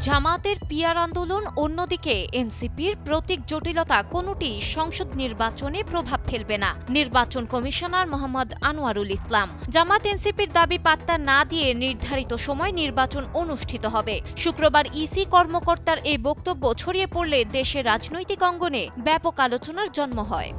জামাতের পিয়ার আন্দোলন, অন্যদিকে এনসিপির প্রতীক জটিলতা কোনোটি সংসদ নির্বাচনে প্রভাব ফেলবে না। নির্বাচন কমিশনার মোহাম্মদ আনোয়ারুল ইসলাম। জামাত এনসিপির দাবি পাত্তা না দিয়ে নির্ধারিত সময় নির্বাচন অনুষ্ঠিত হবে। শুক্রবার ইসি কর্মকর্তার এই বক্তব্য ছড়িয়ে পড়লে দেশের রাজনৈতিক অঙ্গনে ব্যাপক আলোচনার জন্ম হয়।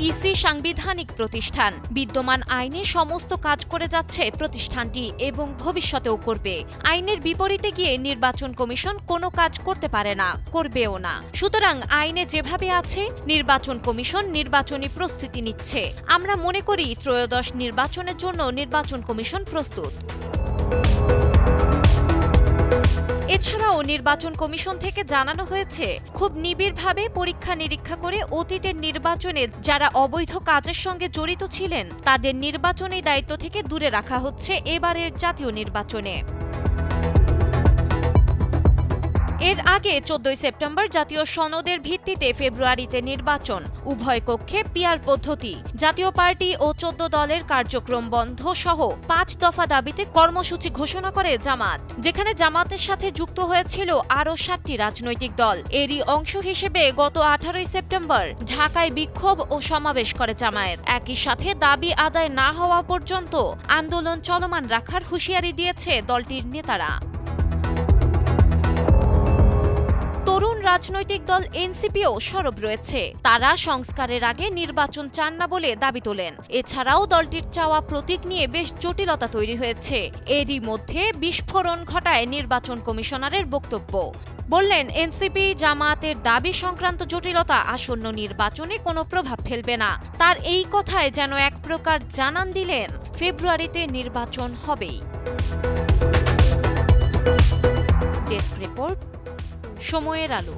ইসি সাংবিধানিক প্রতিষ্ঠান, বিদ্যমান আইনে সমস্ত কাজ করে যাচ্ছে প্রতিষ্ঠানটি এবং ভবিষ্যতেও করবে। আইনের বিপরীতে গিয়ে নির্বাচন কমিশন কোনো কাজ করতে পারে না, করবেও না। সুতরাং আইনে যেভাবে আছে নির্বাচন কমিশন নির্বাচনী প্রস্তুতি নিচ্ছে। আমরা মনে করি ত্রয়োদশ নির্বাচনের জন্য নির্বাচন কমিশন প্রস্তুত। এছাড়াও নির্বাচন কমিশন থেকে জানানো হয়েছে, খুব নিবিড়ভাবে পরীক্ষা নিরীক্ষা করে অতীতের নির্বাচনে যারা অবৈধ কাজের সঙ্গে জড়িত ছিলেন তাদের নির্বাচনী দায়িত্ব থেকে দূরে রাখা হচ্ছে এবারের জাতীয় নির্বাচনে। এর আগে 14 সেপ্টেম্বর জাতীয় সনদের ভিত্তিতে ফেব্রুয়ারিতে নির্বাচন, উভয় কক্ষে পিয়ার পদ্ধতি, জাতীয় পার্টি ও 14 দলের কার্যক্রম বন্ধ সহ 5 দফা দাবিতে কর্মসূচি ঘোষণা করে জামাত, যেখানে জামাতের সাথে যুক্ত হয়েছিল আরও 7টি রাজনৈতিক দল। এরই অংশ হিসেবে গত 18 সেপ্টেম্বর ঢাকায় বিক্ষোভ ও সমাবেশ করে জামায়াত। একই সাথে দাবি আদায় না হওয়া পর্যন্ত আন্দোলন চলমান রাখার হুঁশিয়ারি দিয়েছে দলটির নেতারা। তরুণ রাজনৈতিক দল এনসিপিও সরব রয়েছে। তারা সংস্কারের আগে নির্বাচন চান না বলে দাবি তোলেন। এছাড়াও দলটির চাওয়া প্রতীক নিয়ে বেশ জটিলতা তৈরি হয়েছে। এরই মধ্যে বিস্ফোরণ ঘটায় নির্বাচন কমিশনারের বক্তব্য। বললেন, এনসিপি জামায়াতের দাবি সংক্রান্ত জটিলতা আসন্ন নির্বাচনে কোনো প্রভাব ফেলবে না। তার এই কথায় যেন এক প্রকার জানান দিলেন ফেব্রুয়ারিতে নির্বাচন হবেই। ডেস্ক রিপোর্ট, সময়ের আলো।